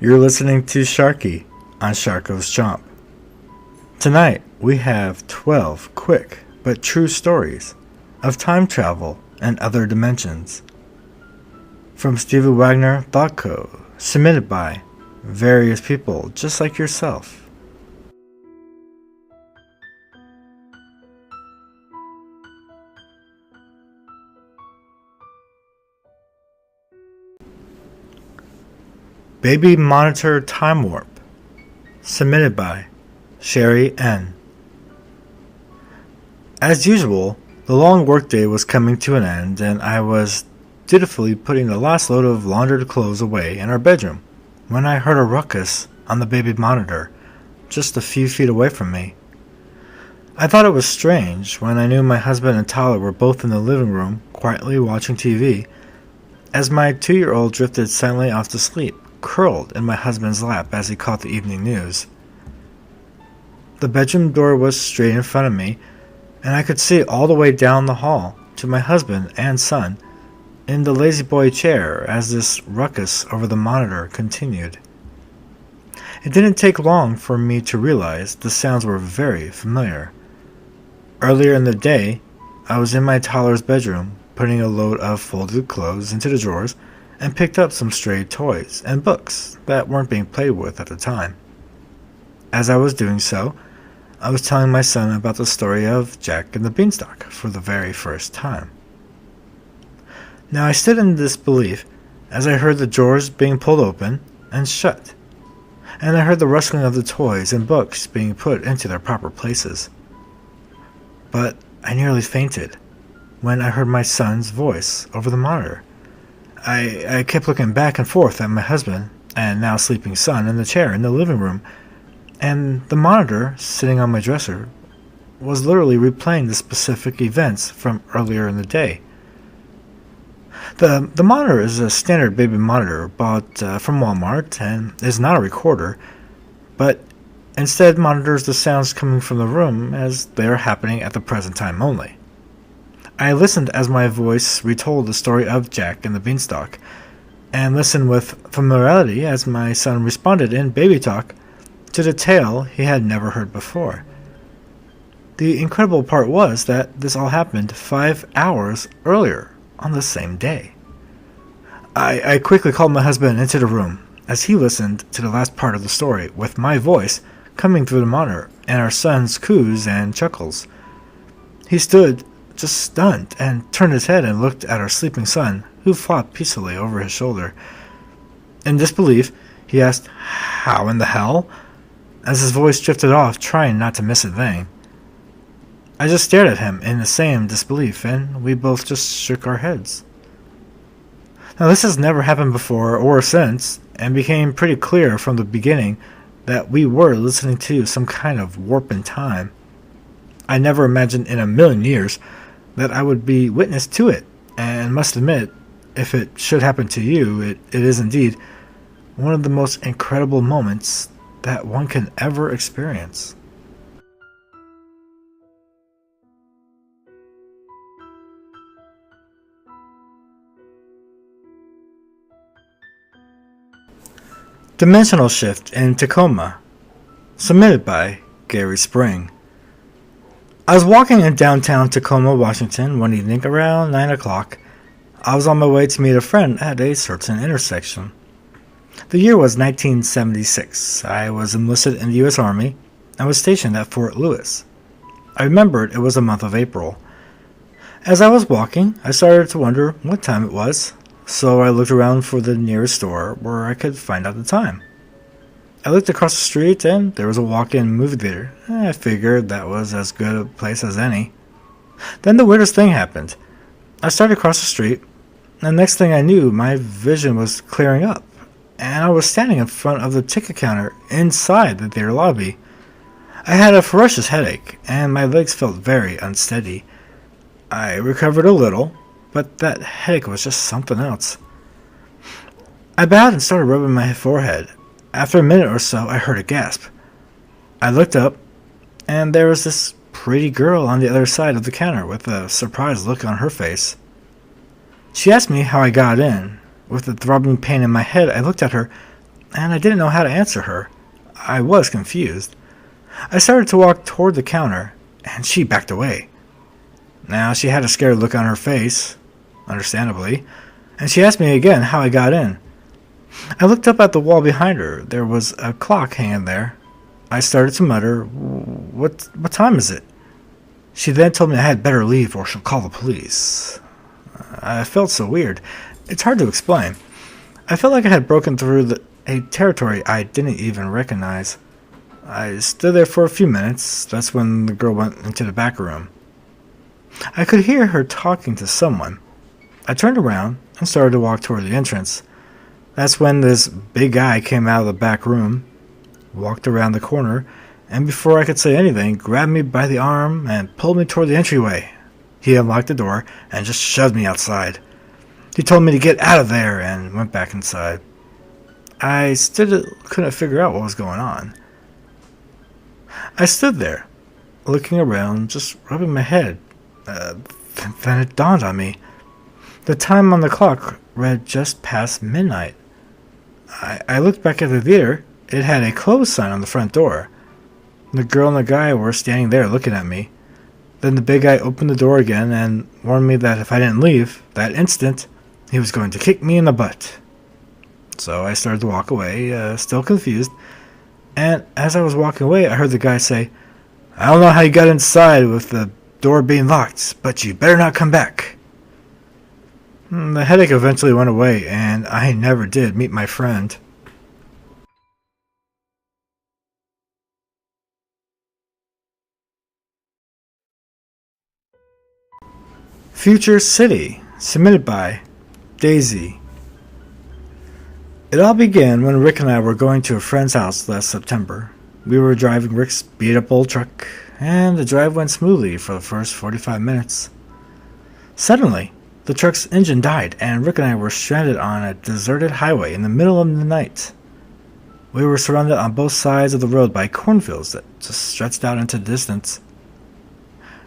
You're listening to Sharky on sharkgoeschomp. Tonight, we have 12 quick but true stories of time travel and other dimensions. From Stephen Wagner, ThoughtCo, submitted by various people just like yourself. Baby Monitor Time Warp, submitted by Sherry N. As usual, the long workday was coming to an end, and I was dutifully putting the last load of laundered clothes away in our bedroom when I heard a ruckus on the baby monitor just a few feet away from me. I thought it was strange when I knew my husband and Tyler were both in the living room quietly watching TV as my 2-year-old drifted silently off to sleep, curled in my husband's lap as he caught the evening news. The bedroom door was straight in front of me, and I could see all the way down the hall to my husband and son in the lazy boy chair as this ruckus over the monitor continued. It didn't take long for me to realize the sounds were very familiar. Earlier in the day, I was in my toddler's bedroom putting a load of folded clothes into the drawers and picked up some stray toys and books that weren't being played with at the time. As I was doing so, I was telling my son about the story of Jack and the Beanstalk for the very first time. Now I stood in disbelief as I heard the drawers being pulled open and shut, and I heard the rustling of the toys and books being put into their proper places. But I nearly fainted when I heard my son's voice over the monitor. I kept looking back and forth at my husband and now sleeping son in the chair in the living room, and the monitor sitting on my dresser was literally replaying the specific events from earlier in the day. The monitor is a standard baby monitor bought from Walmart and is not a recorder, but instead monitors the sounds coming from the room as they are happening at the present time only. I listened as my voice retold the story of Jack and the Beanstalk, and listened with familiarity as my son responded in baby talk to the tale he had never heard before. The incredible part was that this all happened 5 hours earlier on the same day. I quickly called my husband into the room as he listened to the last part of the story with my voice coming through the monitor and our son's coos and chuckles. He stood just stunned and turned his head and looked at our sleeping son, who flopped peacefully over his shoulder. In disbelief, he asked, "How in the hell?" as his voice drifted off, trying not to miss a thing. I just stared at him in the same disbelief, and we both just shook our heads. Now, this has never happened before or since, and became pretty clear from the beginning that we were listening to some kind of warp in time. I never imagined in a million years that I would be witness to it, and must admit, if it should happen to you, it is indeed one of the most incredible moments that one can ever experience. Dimensional Shift in Tacoma, submitted by Gary Spring. I was walking in downtown Tacoma, Washington one evening around 9 o'clock. I was on my way to meet a friend at a certain intersection. The year was 1976. I was enlisted in the U.S. Army and was stationed at Fort Lewis. I remembered it was the month of April. As I was walking, I started to wonder what time it was, so I looked around for the nearest store where I could find out the time. I looked across the street and there was a walk-in movie theater. I figured that was as good a place as any. Then the weirdest thing happened. I started across the street, and next thing I knew, my vision was clearing up, and I was standing in front of the ticket counter inside the theater lobby. I had a ferocious headache, and my legs felt very unsteady. I recovered a little, but that headache was just something else. I bowed and started rubbing my forehead. After a minute or so, I heard a gasp. I looked up, and there was this pretty girl on the other side of the counter with a surprised look on her face. She asked me how I got in. With a throbbing pain in my head, I looked at her and I didn't know how to answer her. I was confused. I started to walk toward the counter, and she backed away. Now, she had a scared look on her face, understandably, and she asked me again how I got in. I looked up at the wall behind her. There was a clock hanging there. I started to mutter, What time is it? She then told me I had better leave or she'll call the police. I felt so weird. It's hard to explain. I felt like I had broken through a territory I didn't even recognize. I stood there for a few minutes. That's when the girl went into the back room. I could hear her talking to someone. I turned around and started to walk toward the entrance. That's when this big guy came out of the back room, walked around the corner, and before I could say anything, grabbed me by the arm and pulled me toward the entryway. He unlocked the door and just shoved me outside. He told me to get out of there and went back inside. I couldn't figure out what was going on. I stood there, looking around, just rubbing my head. Then it dawned on me. The time on the clock read just past midnight. I looked back at the theater. It had a closed sign on the front door. The girl and the guy were standing there looking at me. Then the big guy opened the door again and warned me that if I didn't leave that instant, he was going to kick me in the butt. So I started to walk away, still confused. And as I was walking away, I heard the guy say, I don't know how you got inside with the door being locked, but you better not come back. The headache eventually went away, and I never did meet my friend. Future City, submitted by Daisy. It all began when Rick and I were going to a friend's house last September. We were driving Rick's beat-up old truck, and the drive went smoothly for the first 45 minutes. Suddenly, the truck's engine died, and Rick and I were stranded on a deserted highway in the middle of the night. We were surrounded on both sides of the road by cornfields that just stretched out into the distance.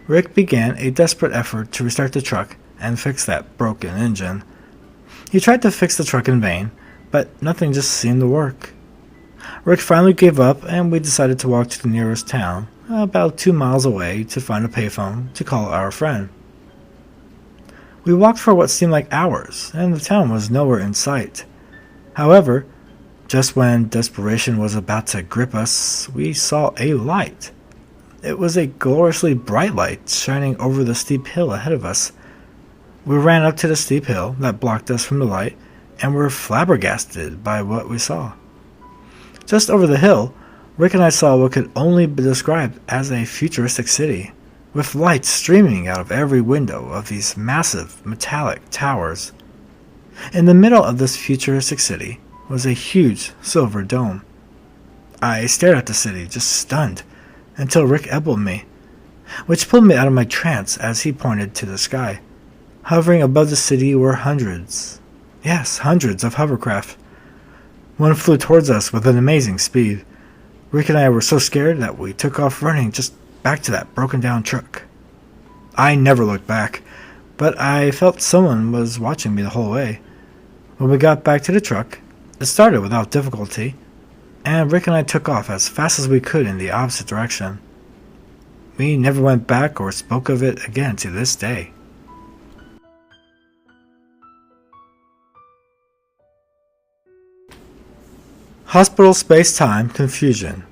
Rick began a desperate effort to restart the truck and fix that broken engine. He tried to fix the truck in vain, but nothing just seemed to work. Rick finally gave up, and we decided to walk to the nearest town, about 2 miles away, to find a payphone to call our friend. We walked for what seemed like hours, and the town was nowhere in sight. However, just when desperation was about to grip us, we saw a light. It was a gloriously bright light shining over the steep hill ahead of us. We ran up to the steep hill that blocked us from the light, and were flabbergasted by what we saw. Just over the hill, Rick and I saw what could only be described as a futuristic city, with lights streaming out of every window of these massive metallic towers. In the middle of this futuristic city was a huge silver dome. I stared at the city, just stunned, until Rick elbowed me, which pulled me out of my trance as he pointed to the sky. Hovering above the city were hundreds of hovercraft. One flew towards us with an amazing speed. Rick and I were so scared that we took off running just back to that broken down truck. I never looked back, but I felt someone was watching me the whole way. When we got back to the truck, it started without difficulty, and Rick and I took off as fast as we could in the opposite direction. We never went back or spoke of it again to this day. Hospital Space-Time Confusion,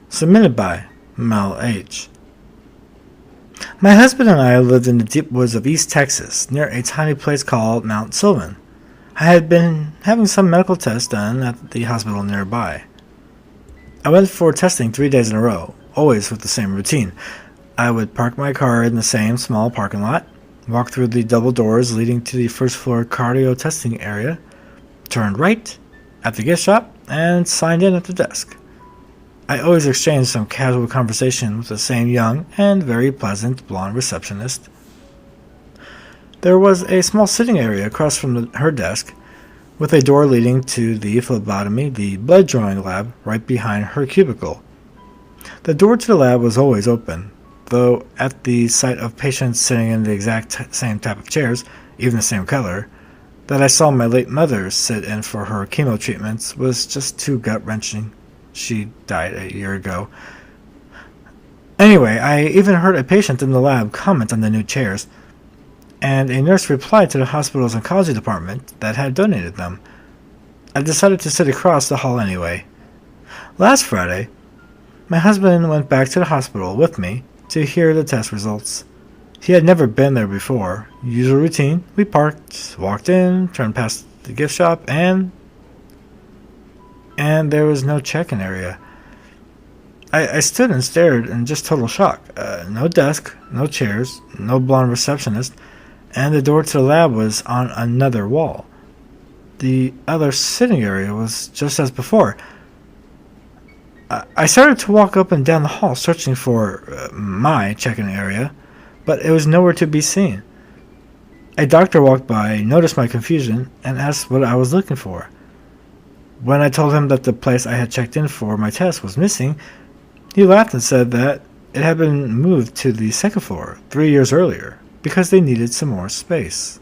submitted by Mel H. My husband and I lived in the deep woods of East Texas, near a tiny place called Mount Sylvan. I had been having some medical tests done at the hospital nearby. I went for testing 3 days in a row, always with the same routine. I would park my car in the same small parking lot, walk through the double doors leading to the first floor cardio testing area, turned right at the gift shop, and signed in at the desk. I always exchanged some casual conversation with the same young and very pleasant blonde receptionist. There was a small sitting area across from her desk, with a door leading to the phlebotomy, the blood drawing lab, right behind her cubicle. The door to the lab was always open, though at the sight of patients sitting in the exact same type of chairs, even the same color, That I saw my late mother sit in for her chemo treatments was just too gut-wrenching. She died a year ago. Anyway, I even heard a patient in the lab comment on the new chairs, and a nurse replied to the hospital's oncology department that had donated them. I decided to sit across the hall anyway. Last Friday, my husband went back to the hospital with me to hear the test results. He had never been there before. Usual routine, we parked, walked in, turned past the gift shop, and there was no check-in area. I stood and stared in just total shock. No desk, no chairs, no blonde receptionist, and the door to the lab was on another wall. The other sitting area was just as before. I started to walk up and down the hall searching for my check-in area, but it was nowhere to be seen. A doctor walked by, noticed my confusion, and asked what I was looking for. When I told him that the place I had checked in for my test was missing, he laughed and said that it had been moved to the second floor 3 years earlier because they needed some more space.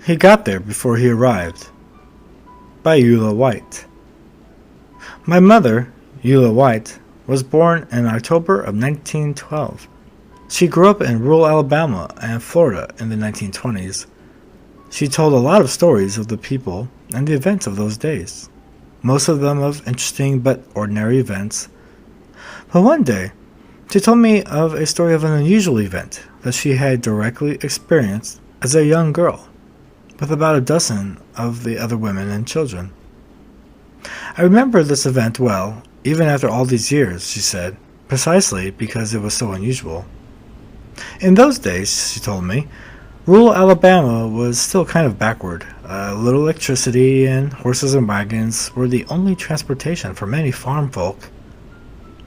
He got there before he arrived. By Eula White. My mother, Eula White, was born in October of 1912. She grew up in rural Alabama and Florida in the 1920s. She told a lot of stories of the people and the events of those days, most of them of interesting but ordinary events. But one day, she told me of a story of an unusual event that she had directly experienced as a young girl, with about a dozen of the other women and children. I remember this event well, even after all these years, she said, precisely because it was so unusual. In those days, she told me, rural Alabama was still kind of backward. Little electricity and horses and wagons were the only transportation for many farm folk.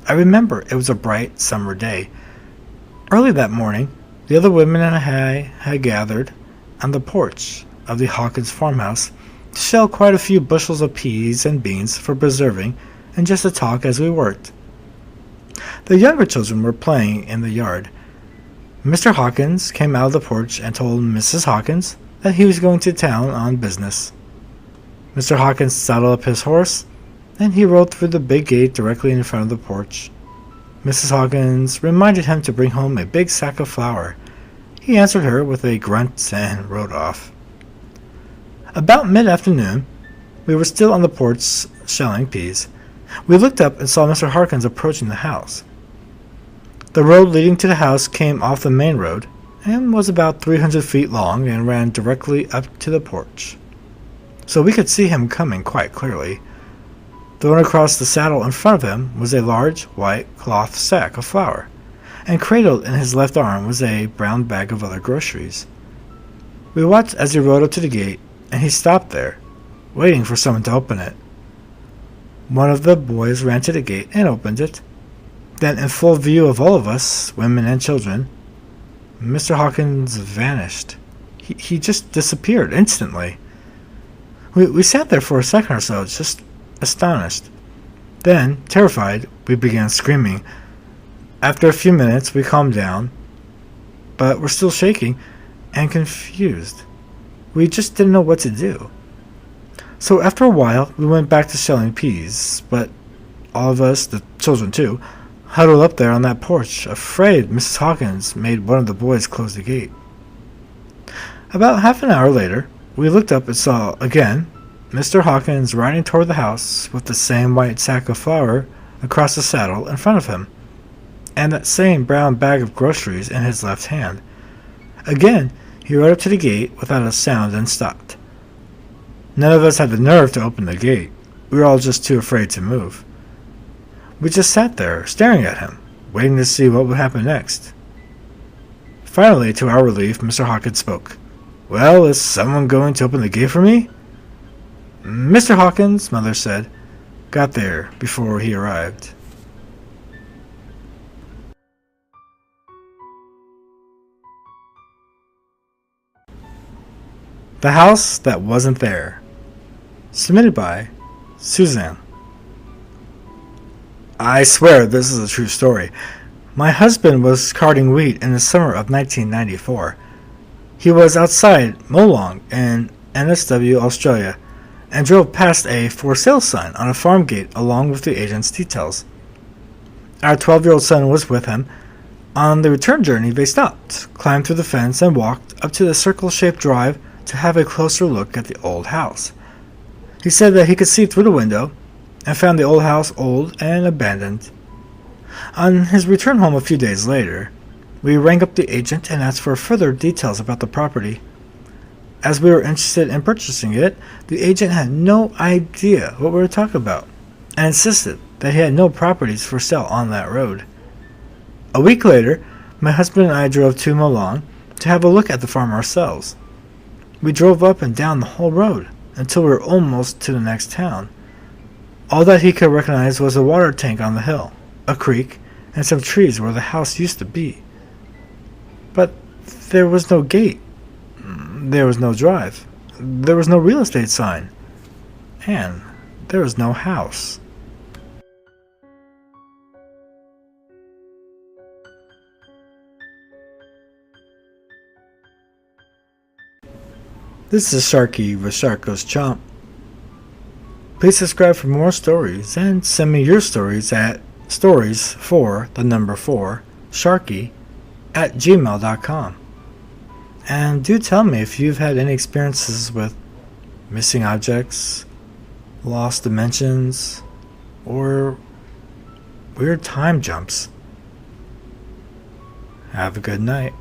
I remember it was a bright summer day. Early that morning, the other women and I had gathered on the porch of the Hawkins farmhouse to shell quite a few bushels of peas and beans for preserving and just to talk as we worked. The younger children were playing in the yard. Mr. Hawkins came out of the porch and told Mrs. Hawkins that he was going to town on business. Mr. Hawkins saddled up his horse, and he rode through the big gate directly in front of the porch. Mrs. Hawkins reminded him to bring home a big sack of flour. He answered her with a grunt and rode off. About mid-afternoon, we were still on the porch shelling peas. We looked up and saw Mr. Hawkins approaching the house. The road leading to the house came off the main road and was about 300 feet long and ran directly up to the porch, so we could see him coming quite clearly. Thrown across the saddle in front of him was a large white cloth sack of flour, and cradled in his left arm was a brown bag of other groceries. We watched as he rode up to the gate, and he stopped there, waiting for someone to open it. One of the boys ran to the gate and opened it. Then, in full view of all of us, women and children, Mr. Hawkins vanished. He just disappeared instantly. We sat there for a second or so, just astonished. Then, terrified, we began screaming. After a few minutes, we calmed down, but were still shaking and confused. We just didn't know what to do. So after a while, we went back to shelling peas, but all of us, the children too, huddled up there on that porch, afraid Mrs. Hawkins made one of the boys close the gate. About half an hour later, we looked up and saw, again, Mr. Hawkins riding toward the house with the same white sack of flour across the saddle in front of him, and that same brown bag of groceries in his left hand. Again, he rode up to the gate without a sound and stopped. None of us had the nerve to open the gate. We were all just too afraid to move. We just sat there, staring at him, waiting to see what would happen next. Finally, to our relief, Mr. Hawkins spoke. "Well, is someone going to open the gate for me?" Mr. Hawkins, Mother said, got there before he arrived. The House That Wasn't There. Submitted by Suzanne. I swear this is a true story. My husband was carting wheat in the summer of 1994. He was outside Molong in NSW, Australia, and drove past a for sale sign on a farm gate along with the agent's details. Our 12-year-old son was with him. On the return journey, they stopped, climbed through the fence, and walked up to the circle-shaped drive to have a closer look at the old house. He said that he could see through the window and found the old house old and abandoned. On his return home a few days later, we rang up the agent and asked for further details about the property. As we were interested in purchasing it, the agent had no idea what we were talking about and insisted that he had no properties for sale on that road. A week later, my husband and I drove to Molong to have a look at the farm ourselves. We drove up and down the whole road until we were almost to the next town. All that he could recognize was a water tank on the hill, a creek, and some trees where the house used to be. But there was no gate. There was no drive. There was no real estate sign. And there was no house. This is Sharky with sharkgoeschomp. Please subscribe for more stories and send me your stories at stories4sharky@gmail.com. And do tell me if you've had any experiences with missing objects, lost dimensions, or weird time jumps. Have a good night.